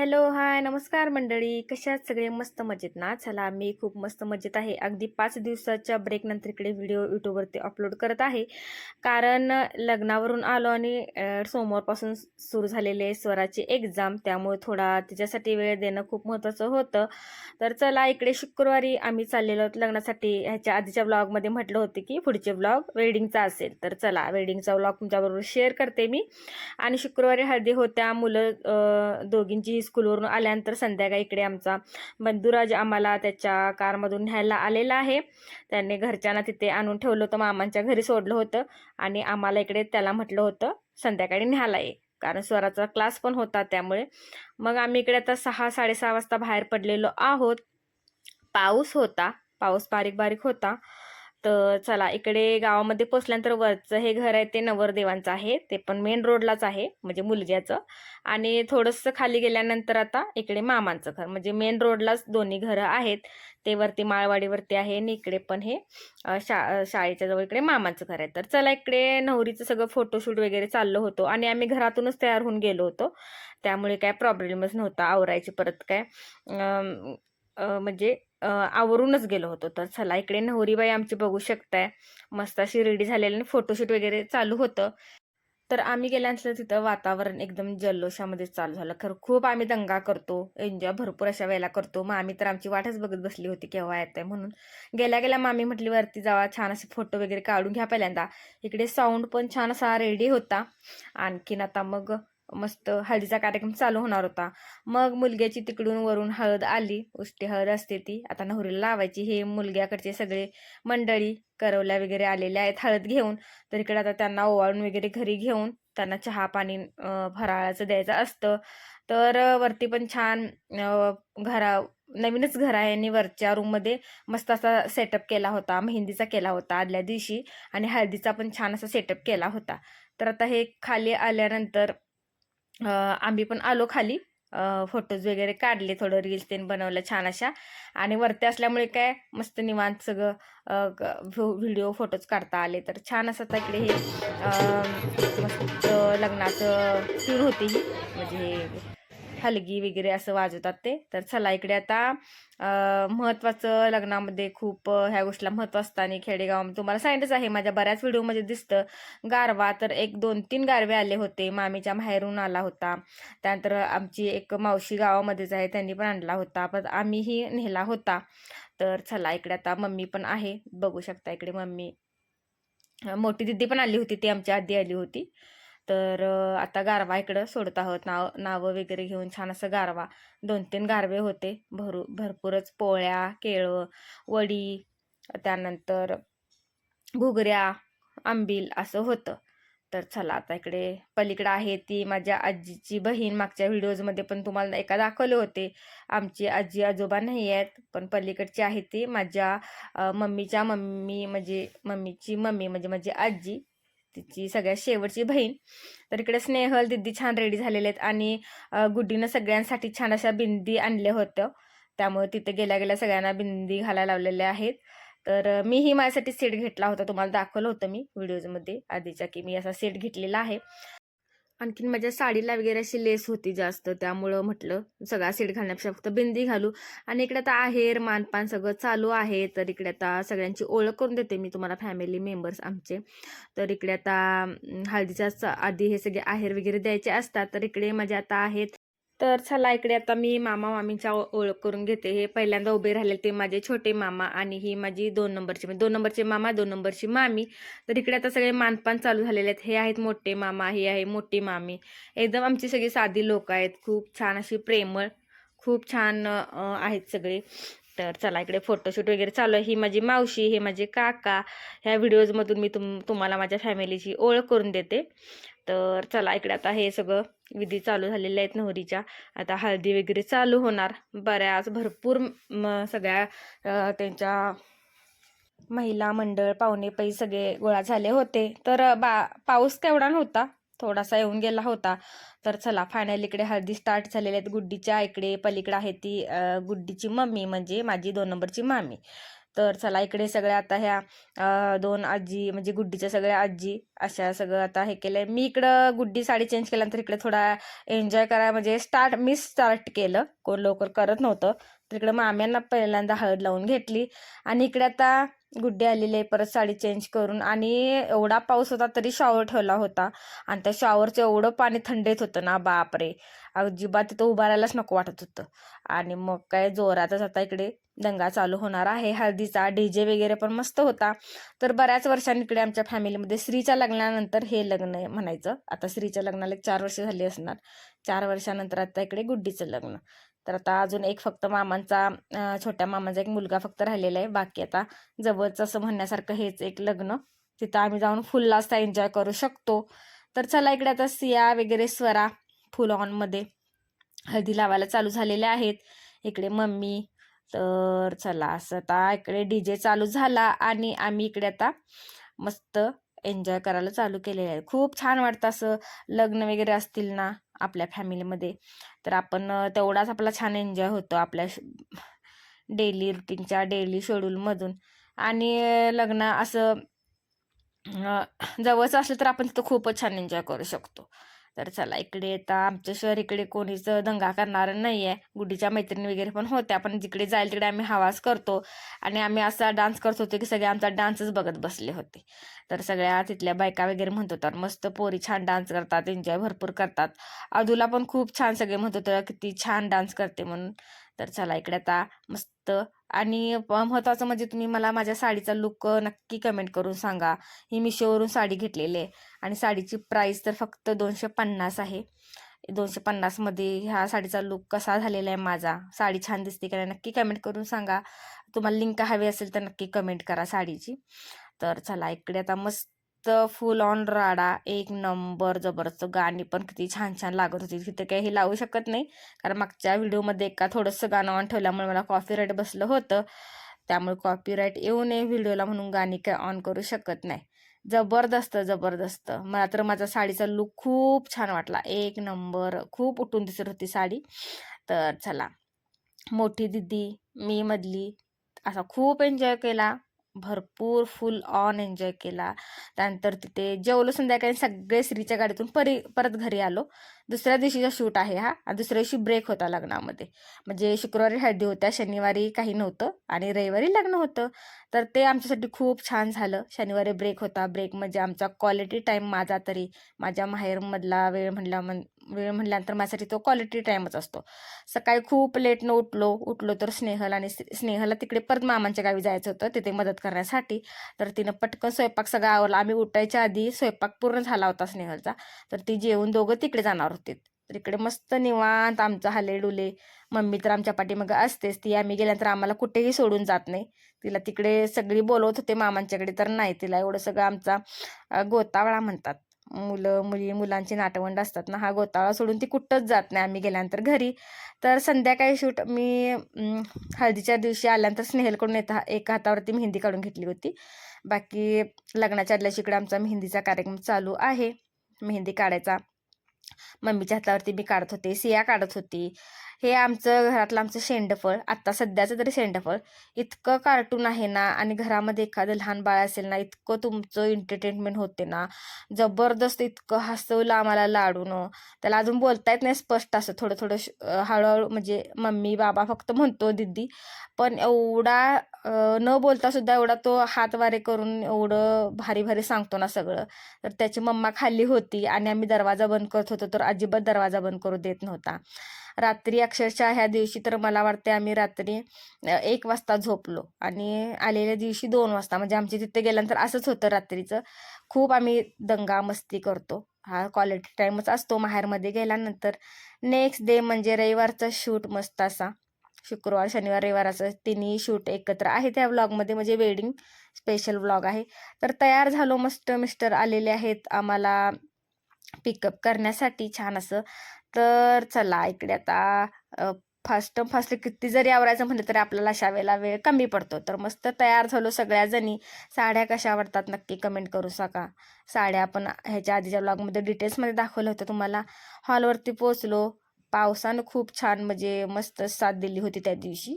Hello, हाय, नमस्कार मंडळी. कशा आहात सगळे? मस्त मजेत ना? चला, मी खूप मस्त मजेत आहे. अगदी 5 दिवसाच्या ब्रेक नंतर इकडे व्हिडिओ यूट्यूबवरती अपलोड करत आहे. कारण लग्नावरून आलो आणि सोमवारपासून सुरू झालेले स्वराची एक्झाम, त्यामुळे थोडा तिच्यासाठी वेळ देणं खूप महत्त्वाचं होतं. तर चला, इकडे शुक्रवारी आम्ही चाललेलो आहोत लग्नासाठी. ह्याच्या आधीच्या व्लॉगमध्ये म्हटलं होतं की पुढचे व्लॉग वेडिंगचा असेल. तर चला, वेडिंगचा व्लॉग तुमच्याबरोबर शेअर करते मी. आणि शुक्रवारी हळदी होत्या. मुलं दोघींची स्कूलवरून आल्यानंतर संध्याकाळी इकडे आमचा बंधुराज आम्हाला त्याच्या कारमधून न्यायला आलेला आहे. त्याने घरच्यांना तिथे आणून ठेवलं होतं, मामांच्या घरी सोडलं होतं आणि आम्हाला इकडे त्याला म्हटलं होतं संध्याकाळी न्यायला ये, कारण स्वराचा क्लास पण होता. त्यामुळे मग आम्ही इकडे आता 6-6:30 वाजता बाहेर पडलेलो आहोत. पाऊस होता, पाऊस बारीक बारीक होता. तर चला, इकडे गावामध्ये पोचल्यानंतर वरचं हे घर आहे ते नवरदेवांचं आहे. ते पण मेन रोडलाच आहे, म्हणजे मुलग्याचं. आणि थोडंसं खाली गेल्यानंतर आता इकडे मामांचं घर, म्हणजे मेन रोडलाच दोन्ही घरं आहेत. ते वरती माळवाडीवरती आहे आणि इकडे पण हे शाळेच्या जवळ इकडे मामांचं घर आहे. तर चला, इकडे नवरीचं सगळं फोटोशूट वगैरे चाललं होतं आणि आम्ही घरातूनच तयार होऊन गेलो होतो. त्यामुळे काय प्रॉब्लेमच नव्हता आवरायची परत काय म्हणजे आवरूनच गेलो होतो. तर चला, इकडे नवरीबाई आमची बघू शकताय, मस्त अशी रेडी झालेली आणि फोटोशूट वगैरे चालू होतं. तर आम्ही गेल्यानंतर तिथं वातावरण एकदम जल्लोषामध्ये चालू झालं. खरं खूप आम्ही दंगा करतो, एन्जॉय भरपूर अशा वेळेला करतो. मामी तर आमची वाटच बघत बसली होती केव्हा येत आहे म्हणून. गेल्या गेल्या मामी म्हटली वरती जावा, छान असे फोटो वगैरे काढून घ्या पहिल्यांदा. इकडे साऊंड पण छान असा रेडी होता. आणखीन आता मग मस्त हळदीचा कार्यक्रम चालू होणार होता. मग मुलग्याची तिकडून वरून हळद आली, उष्टी हळद असते ती आता नवरीला लावायची. हे मुलग्याकडचे सगळे मंडळी करवल्या वगैरे आलेल्या आहेत हळद घेऊन. तर इकडे आता त्यांना ओवाळून वगैरे घरी घेऊन त्यांना चहा पाणी फराळाचं द्यायचं असतं. तर वरती पण छान घरा नवीनच घर आहे आणि वरच्या रूममध्ये मस्त असा सेटअप केला होता, मेहंदीचा केला होता आदल्या दिवशी आणि हळदीचा पण छान असा सेटअप केला होता. तर आता हे खाली आल्यानंतर आम्ही पण आलो खाली, फोटोज वगैरे काढले, थोडं रील्स ते बनवलं छान अशा. आणि वरती असल्यामुळे काय मस्त निवांत सगळं व्हिडिओ फोटोज काढता आले. तर छान असं आता इकडे हे मस्त लग्नाचं सीन होती ही, म्हणजे हे हलगी वगैरे असं वाजवतात ते. तर चला, इकडे आता महत्त्वाचं लग्नामध्ये खूप ह्या गोष्टीला महत्त्व असतं आणि खेडेगावामध्ये तुम्हाला सांगितलंच आहे, माझ्या बऱ्याच व्हिडिओमध्ये दिसतं. गारवा तर 1-2-3 गारवे आले होते, मामीच्या माहेरून आला होता. त्यानंतर आमची एक मावशी गावामध्येच आहे, त्यांनी पण आणला होता, पण आम्हीही नेला होता. तर चला, इकडे आता मम्मी पण आहे, बघू शकता इकडे मम्मी. मोठी दिदी पण आली होती, ती आमच्या आधी आली होती. तर आता गारवा इकडं सोडत आहोत, नावं वगैरे घेऊन छान असं गारवा. 2-3 गारवे होते, भरपूरच पोळ्या, केळं, वडी, त्यानंतर घुगऱ्या, आंबील असं होतं. तर चला, आता इकडे पलीकडे आहे ती माझ्या आजीची बहीण. मागच्या व्हिडिओजमध्ये पण तुम्हाला एका दाखवले होते. आमची आजी आजोबा नाही आहेत, पण पलीकडची आहे ती माझ्या मम्मीच्या मम्मी, म्हणजे मम्मीची मम्मी म्हणजे माझी आजी, तिची सगळ्यात शेवटची बहीण. तर इकडे स्नेहल दिदी छान रेडी झालेले आहेत आणि गुड्डीनं सगळ्यांसाठी छान अशा बिंदी आणल्या होत्या, त्यामुळे तिथे गेल्या गेल्या सगळ्यांना बिंदी घालायला लावलेल्या आहेत. तर मीही माझ्यासाठी सेट घेतला होता, तुम्हाला दाखवलं होतं मी व्हिडिओजमध्ये आधीच्या की मी असा सेट घेतलेला आहे. आणखीन माझ्या साडीला वगैरे अशी लेस होती जास्त, त्यामुळं म्हटलं सगळा सेट घालण्यापेक्षा फक्त बिंदी घालू. आणि इकडे आता आहेर मानपान सगळं चालू आहे. तर इकडे आता सगळ्यांची ओळख करून देते मी तुम्हाला, फॅमिली मेंबर्स आमचे. तर इकडे आता हळदीच्या आधी हे सगळे आहेर वगैरे द्यायचे असतात. तर इकडे माझे आता आहेत. तर चला, इकडे आता मी मामा मामींच्या ओळख करून घेते. हे पहिल्यांदा उभे राहिले ते माझे छोटे मामा आणि ही माझी 2 नंबरची, म्हणजे 2 नंबरचे मामा, 2 नंबरची मामी. तर इकडे आता सगळे मानपान चालू झालेले आहेत. हे आहेत मोठे मामा, ही आहे मोठी मामी. एकदम आमची सगळी साधी लोक आहेत, खूप छान अशी प्रेमळ, खूप छान आहेत सगळे. तर चला, इकडे फोटोशूट वगैरे चालू आहे. ही माझी मावशी, हे माझे काका. ह्या व्हिडिओजमधून मी तुम्हाला माझ्या फॅमिलीची ओळख करून देते. तर चला, इकडे आता हे सगळं विधी चालू झालेले आहेत नवरीच्या. आता हळदी वगैरे चालू होणार. बऱ्याच भरपूर सगळ्या त्यांच्या महिला मंडळ पाहुणे पै सगळे गोळा झाले होते. तर पाऊस केवढा नव्हता, थोडासा येऊन गेला होता. तर चला, फायनली इकडे हळदी स्टार्ट झालेल्या आहेत गुड्डीच्या. इकडे पलीकडे आहे ती गुड्डीची मम्मी, म्हणजे माझी 2 नंबरची मामी. तर चला इकडे सगळ्या आता ह्या 2 आजी म्हणजे गुड्डीच्या सगळ्या आजी अशा सगळं आता हे केलंय. मी इकडं गुड्डी साडी चेंज केल्यानंतर इकडे थोडा एन्जॉय करा म्हणजे मी स्टार्ट केलं, कोण लवकर करत नव्हतं. तर इकडे माम्यांना पहिल्यांदा हळद लावून घेतली आणि इकडे आता गुड्डी आलेली आहे परत साडी चेंज करून. आणि एवढा पाऊस होता तरी शॉवर ठेवला होता आणि त्या शॉवरचं एवढं पाणी थंड येत होतं ना, बापरे, अजिबात तिथं उभा राहायलाच नको वाटत होतं. आणि मग काय जोरातच आता इकडे दंगा चालू होणार आहे हळदीचा. डीजे वगैरे पण मस्त होता. तर बऱ्याच वर्षांनी इकडे आमच्या फॅमिलीमध्ये श्रीच्या लग्नानंतर हे लग्न आहे म्हणायचं. आता श्रीच्या लग्नाला 4 वर्ष झाली असणार. 4 वर्षानंतर आता इकडे गुड्डीचं लग्न. तर आता अजून एक फक्त मामांचा छोट्या मामाचा एक मुलगा फक्त राहिलेला आहे. बाकी आता जवळच असं म्हणण्यासारखं हेच एक लग्न. तिथं आम्ही जाऊन फुल असा एन्जॉय करू शकतो. तर चला इकडे आता सिया वगैरे स्वरा फुल ऑनमध्ये हळदी लावायला चालू झालेल्या आहेत. इकडे मम्मी. तर चला असं आता इकडे डीजे चालू झाला आणि आम्ही इकडे आता मस्त एन्जॉय करायला चालू केलेलं आहे. खूप छान वाटतं असं लग्न वगैरे असतील ना आपल्या फॅमिलीमध्ये, तर आपण तेवढाच आपला छान एन्जॉय होतो आपल्या डेली रुटीनच्या डेली शेड्यूलमधून. आणि लग्न असं जवळचं असलं तर आपण तिथं खूपच छान एन्जॉय करू शकतो. तर चला इकडे आता आमच्या शहर इकडे कोणीच दंगा करणार नाही आहे. गुड्डीच्या मैत्रिणी वगैरे पण होत्या, पण जिकडे जाईल तिकडे आम्ही हवास करतो आणि आम्ही असा डान्स करत होतो की सगळे आमचा डान्सच बघत बसले होते. तर सगळ्या तिथल्या बायका वगैरे म्हणत होतात मस्त पोरी छान डान्स करतात, एन्जॉय भरपूर करतात. अदूला पण खूप छान सगळे म्हणत होतं किती छान डान्स करते म्हणून. तर चला इकडे आता मस्त. आणि महत्त्वाचं म्हणजे तुम्ही मला माझ्या साडीचा लुक नक्की कमेंट करून सांगा. ही मिशोवरून साडी घेतलेली आहे आणि साडीची प्राईस तर फक्त 250 आहे. 250 मध्ये ह्या साडीचा लुक कसा झालेला आहे माझा, साडी छान दिसते का नाही नक्की कमेंट करून सांगा. तुम्हाला लिंक हवी असेल तर नक्की कमेंट करा साडीची. तर चला इकडे आता मस्त फुल ऑन राडा, एक नंबर जबरदस्त. गाणी पण किती छान छान लागत होती. तिथे काही लावू शकत नाही कारण मागच्या व्हिडिओमध्ये एका थोडंसं गाणं ऑन ठेवल्यामुळे मला कॉपीराईट बसलं होतं. त्यामुळे कॉपीराईट येऊ नये व्हिडिओला म्हणून गाणी काय ऑन करू शकत नाही. जबरदस्त जबरदस्त. मला तर माझा साडीचा लुक खूप छान वाटला, एक नंबर. खूप उठून दिसत होती साडी. तर चला मोठी दिदी मी मधली असा खूप एन्जॉय केला, भरपूर फुल ऑन एन्जॉय केला. त्यानंतर तिथे जेवलो संध्याकाळी सगळे श्रीच्या गाडीतून परत घरी आलो. दुसऱ्या दिवशीचा शूट आहे हा आणि दुसऱ्या दिवशी ब्रेक होता लग्नामध्ये. म्हणजे शुक्रवारी हळदी होत्या, शनिवारी काही नव्हतं आणि रविवारी लग्न होतं. तर ते आमच्यासाठी खूप छान झालं. शनिवारी ब्रेक होता. ब्रेक म्हणजे आमचा क्वालिटी टाईम, माझा तरी माझ्या माहेरमधला वेळ म्हणल्यानंतर माझ्यासाठी तो क्वालिटी टाईमच असतो. सकाळी खूप लेटनं उठलो तर स्नेहलला तिकडे परत मामांच्या गावी जायचं होतं तिथे मदत करण्यासाठी. तर तिनं पटकन स्वयंपाक सगळा आवरला. आम्ही उठायच्या आधी स्वयंपाक पूर्ण झाला होता स्नेहलचा. तर ती जेवून दोघं तिकडे जाणार होते. तर इकडे मस्त निवांत आमचा हलेडुले. मम्मी तर आमच्या पाठीमागं असतेच. ती आम्ही गेल्यानंतर आम्हाला कुठेही सोडून जात नाही. तिला तिकडे सगळी बोलवत होते मामांच्याकडे, तर नाही, तिला एवढं सगळं आमचा गोतावळा म्हणतात. मुलांची नातवंड असतात ना, हा गोतावळा सोडून ती कुठंच जात नाही आम्ही गेल्यानंतर घरी. तर संध्याकाळी शूट मी हळदीच्या दिवशी आल्यानंतर स्नेहलकडून एका हातावरती मेहंदी काढून घेतली होती. बाकी लग्नाच्या आदल्या इकडे आमचा मेहंदीचा कार्यक्रम चालू आहे. मेहंदी काढायचा मम्मीच्या हातावरती मी काढत होते, सिया काढत होती. हे आमचं शेंडफळ, आत्ता सध्याचं तरी शेंडफळ इतकं कार्टून आहे ना. आणि घरामध्ये एखादं लहान बाळ असेल ना, इतकं तुमचं एंटरटेनमेंट होते ना, जबरदस्त. इतकं हसवलं आम्हाला लाडून. त्याला अजून बोलता येत नाही स्पष्ट, असं थोडं थोडं हळूहळू म्हणजे मम्मी बाबा फक्त म्हणतो दिदी. पण एवढा न बोलता सुद्धा एवढा तो हात वारे करून एवढं भारी भारी सांगतो ना सगळं. तर त्याची मम्मा खाली होती आणि आम्ही दरवाजा बंद करत होतो, तर अजिबात दरवाजा बंद करू देत नव्हता. रात्री अक्षरशः ह्या दिवशी तर मला वाटते आम्ही रात्री 1 वाजता झोपलो आणि आलेल्या दिवशी 2 वाजता. म्हणजे आमच्या तिथे गेल्यानंतर असंच होतं रात्रीचं. खूप आम्ही दंगा मस्ती करतो. हा क्वालिटी टाईमच असतो माहेरमध्ये गेल्यानंतर. नेक्स्ट डे म्हणजे रविवारचा शूट मस्त असा. शुक्रवार शनिवार रविवाराचं तिन्ही शूट एकत्र आहे त्या व्लॉगमध्ये, म्हणजे वेडिंग स्पेशल व्लॉग आहे. तर तयार झालो मस्त. मिस्टर आलेले आहेत आम्हाला पिकअप करण्यासाठी छान असं. तर चला इकडे आता फास्ट किती जरी आवरायचं म्हटलं तरी आपल्याला अशा वेळेला वेळ कमी पडतो. तर मस्त तयार झालो सगळ्या जणी. साड्या कशा आवडतात नक्की कमेंट करू शका. साड्या आपण ह्याच्या आधीच्या व्लॉगमध्ये डिटेल्समध्ये दाखवलं होतं तुम्हाला. हॉलवरती पोचलो. पावसानं खूप छान म्हणजे मस्त साथ दिली होती त्या दिवशी.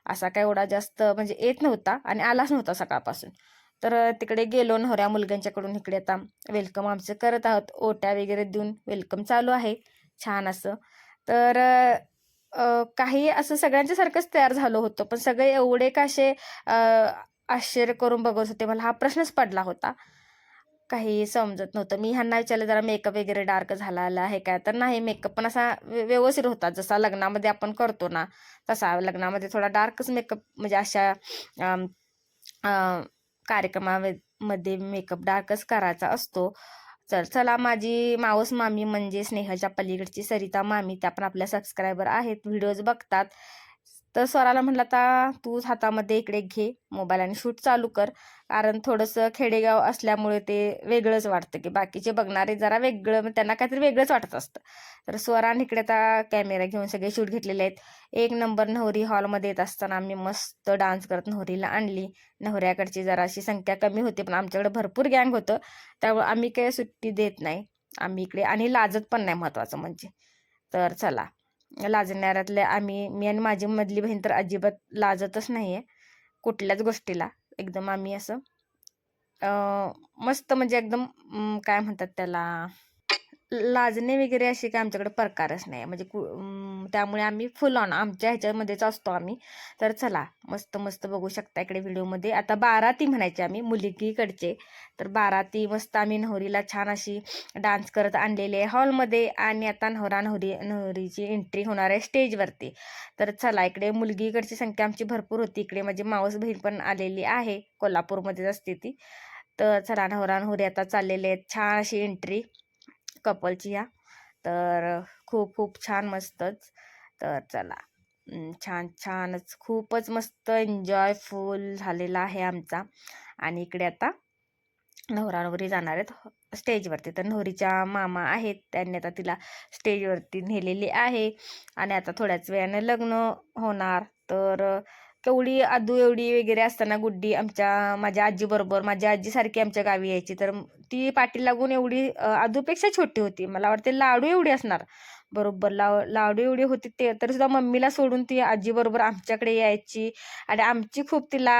असा काय एवढा जास्त म्हणजे येत नव्हता आणि आलाच नव्हता सकाळपासून. तर तिकडे गेलो नवऱ्या मुलग्यांच्याकडून. इकडे आता वेलकम आमचं करत आहोत, ओट्या वगैरे देऊन वेलकम चालू आहे छान असं. तर काही असं सगळ्यांच्या सारखंच तयार झालो होतो, पण सगळे एवढे का असे आश्चर्य करून बघत होते, मला हा प्रश्नच पडला होता. काही समजत नव्हतं. मी ह्यांना विचारलं जरा मेकअप वगैरे डार्क झाला आहे काय, तर नाही, मेकअप पण असा व्यवस्थित होता जसा लग्नामध्ये आपण करतो ना तसा. लग्नामध्ये थोडा डार्कच मेकअप म्हणजे अशा अम, अ, कार्यक्रमामध्ये मेकअप डार्कच करायचा असतो. तर चला, माझी मावस मामी म्हणजे स्नेहलच्या पलीकडची सरिता मामी, त्या पण आपल्या सबस्क्रायबर आहेत, व्हिडिओज बघतात. तर स्वराला म्हटलं आता तूच हातामध्ये इकडे घे मोबाईल आणि शूट चालू कर, कारण थोडंसं खेडेगाव असल्यामुळे ते वेगळंच वाटतं, की बाकीचे बघणारे जरा वेगळं, त्यांना काहीतरी वेगळंच वाटत असतं. तर स्वराने इकडे आता कॅमेरा घेऊन सगळे शूट घेतलेले आहेत. एक नंबर नवरी हॉलमध्ये येत असताना आम्ही मस्त डान्स करत नवरीला आणली. नवऱ्याकडची जराशी संख्या कमी होती, पण आमच्याकडे भरपूर गँग होतं, त्यामुळे आम्ही काही सुट्टी देत नाही. आम्ही इकडे आणि लाजत पण नाही, महत्वाचं म्हणजे. तर चला, लाजणाऱ्यातले मी आणि माझी मधली बहीण तर अजिबात लाजतच नाहीये कुठल्याच गोष्टीला. एकदम आम्ही असं मस्त म्हणजे एकदम काय म्हणतात त्याला, लाजणे वगैरे असे काय आमच्याकडे प्रकारच नाही म्हणजे त्यामुळे आम्ही फुल ऑन आमच्या ह्याच्यामध्येच असतो आम्ही. तर चला, मस्त मस्त बघू शकता इकडे व्हिडिओमध्ये. आता बाराती म्हणायचे आम्ही मुलगीकडचे. तर बाराती मस्त आम्ही नवरीला छान अशी डान्स करत आणलेले आहे हॉलमध्ये, आणि आता नवरीची एंट्री होणार आहे स्टेजवरती. तर चला, इकडे मुलगीकडची संख्या आमची भरपूर होती. इकडे माझी मावस बहीण पण आलेली आहे, कोल्हापूरमध्येच असते ती. तर चला, नवरी आता चाललेले आहेत छान अशी एंट्री कपलची या. तर खूप खूप छान मस्तच. तर चला, छान छानच खूपच मस्त एन्जॉयफुल झालेला आहे आमचा. आणि इकडे आता नवरी जाणार आहेत स्टेजवरती. तर नवरीच्या मामा आहेत, त्यांनी आता तिला स्टेजवरती नेलेली आहे आणि आता थोड्याच वेळाने लग्न होणार. तर केवढी आदू एवढी वगैरे असताना गुड्डी माझ्या आजीबरोबर, माझी आजी सारखी आमच्या गावी यायची, तर ती पाठी लागून एवढी आदूपेक्षा छोटी होती, मला वाटते लाडू एवढी असणार बरोबर. लाडू एवढी होती ते, तरी सुद्धा मम्मीला सोडून ती आजीबरोबर आमच्याकडे यायची. आणि आमची खूप तिला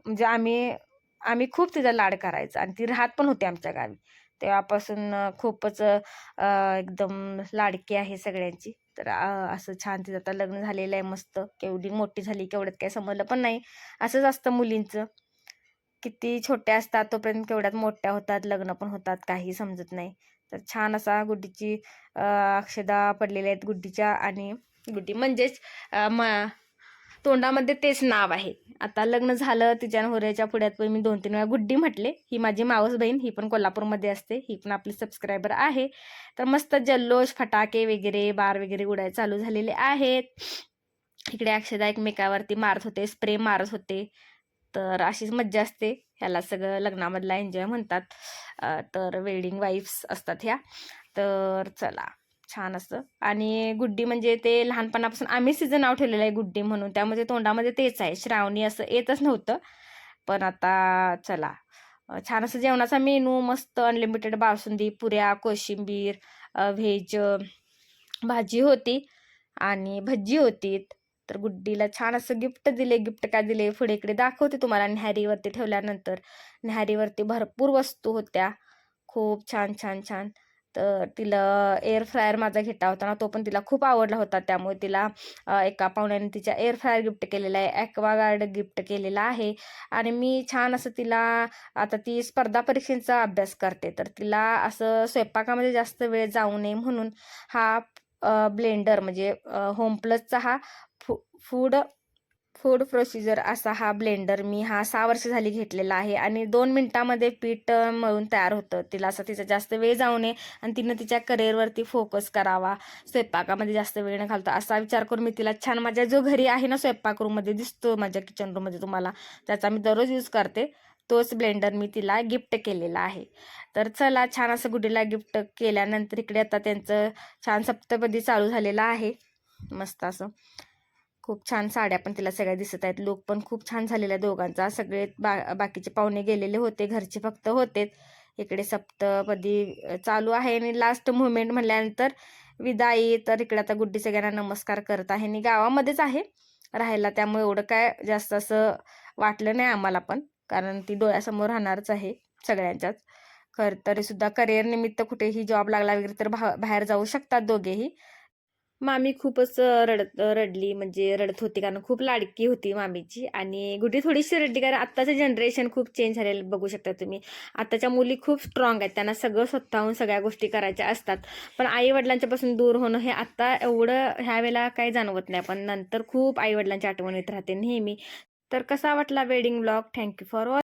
म्हणजे आम्ही खूप तिचा लाड करायचा, आणि ती राहत पण होती आमच्या गावी तेव्हापासून. खूपच एकदम लाडकी आहे सगळ्यांची. तर असं छान तिचं आता लग्न झालेलं आहे मस्त. केवढी मोठी झाली केवढ्यात काही समजलं पण नाही. असंच असतं मुलींचं, किती छोट्या असतात तोपर्यंत केवढ्यात मोठ्या होतात, लग्न पण होतात, काही समजत नाही. तर छान असा गुड्डीची अक्षदा पडलेल्या आहेत गुड्डीच्या, आणि गुड्डी म्हणजेच तोंडामध्ये तेच नाव आहे. आता लग्न झालं तिच्या नवऱ्याच्या पुढ्यात पण मी 2-3 वेळा गुड्डी म्हटले. ही माझी मावस बहीण, ही पण कोल्हापूरमध्ये असते, ही पण आपली सबस्क्रायबर आहे. तर मस्त जल्लोष, फटाके वगैरे, बार वगैरे उडायला चालू झालेले आहेत. इकडे अक्षदा एकमेकावरती मारत होते, स्प्रे मारत होते. तर अशीच मज्जा असते, ह्याला सगळं लग्नामधला एन्जॉय म्हणतात. तर वेडिंग वाईफ्स असतात ह्या. तर चला, छान असतं. आणि गुड्डी म्हणजे ते लहानपणापासून आम्हीच तिचं नाव ठेवलेलं आहे गुड्डी म्हणून, त्यामध्ये तोंडामध्ये तेच आहे, श्रावणी असं येतच नव्हतं. पण आता चला, छान असं जेवणाचा मेनू मस्त अनलिमिटेड बासुंदी, पुऱ्या, कोशिंबीर, व्हेज भाजी होती आणि भज्जी होती. तर गुड्डीला छान असं गिफ्ट दिले. गिफ्ट काय दिले पुढे इकडे दाखवते तुम्हाला. न्याहारीवरती ठेवल्यानंतर न्याहारीवरती भरपूर वस्तू होत्या, खूप छान छान छान. तर तिला एअर फ्रायर माझा घेतला होता ना, तो पण तिला खूप आवडला होता, त्यामुळे तिला एका पाहुण्याने तिच्या एअर फ्रायर गिफ्ट केलेला आहे, ॲक्वागार्ड गिफ्ट केलेला आहे. आणि मी छान असं तिला, आता ती स्पर्धा परीक्षेचा अभ्यास करते, तर तिला असं स्वयंपाकामध्ये जास्त वेळ जाऊ नये म्हणून हा ब्लेंडर म्हणजे होम प्लसचा हा फूड फूड प्रोसिजर असा हा ब्लेंडर मी 6 वर्ष झाली घेतलेला आहे. आणि 2 मिनिटामध्ये पीठ मळून तयार होतं. तिला असं तिचा जास्त वेळ जाऊ नये आणि तिनं तिच्या करिअरवरती फोकस करावा, स्वयंपाकामध्ये जास्त वेळ न घालता, असा विचार करून मी तिला छान, माझ्या जो घरी आहे ना स्वयंपाक रूममध्ये दिसतो, माझ्या किचन रूममध्ये तुम्हाला, त्याचा मी दररोज यूज करते, तोच ब्लेंडर मी तिला गिफ्ट केलेला आहे. तर चला, छान असं गुडीला गिफ्ट केल्यानंतर इकडे आता त्यांचं छान सप्तपदी चालू झालेलं आहे मस्त असं. खूप छान साड्या पण तिला सगळ्या दिसत आहेत. लुक पण खूप छान झालेला आहे दोघांचा. सगळे बाकीचे पाहुणे गेलेले होते, घरचे फक्त होते. इकडे सप्तपदी चालू आहे आणि लास्ट मुवमेंट म्हणल्यानंतर विदाई. तर इकडे आता गुड्डी सगळ्यांना नमस्कार करत आहे आणि गावामध्येच आहे, राहायला, त्यामुळे एवढं काय जास्त असं वाटलं नाही आम्हाला पण, कारण ती डोळ्यासमोर राहणारच आहे सगळ्यांच्याच. तरीसुद्धा करिअर निमित्त कुठेही जॉब लागला वगैरे तर बाहेर जाऊ शकतात दोघेही. मामी खूपच रडली, म्हणजे रडत होती, कारण खूप लाडकी होती मामीची. आणि गुड्डी थोडीशी रडली, कारण आत्ताचं जनरेशन खूप चेंज झालेलं बघू शकता तुम्ही. आताच्या मुली खूप स्ट्रॉंग आहेत, त्यांना सगळं स्वतःहून सगळ्या गोष्टी करायच्या असतात. पण आई-वडिलांच्यापासून दूर होणं हे आता एवढं ह्यावेळेला काही जाणवत नाही, पण नंतर खूप आई-वडिलांची आठवण येत राहते नेहमी. तर कसा वाटला wedding blog? Thank you for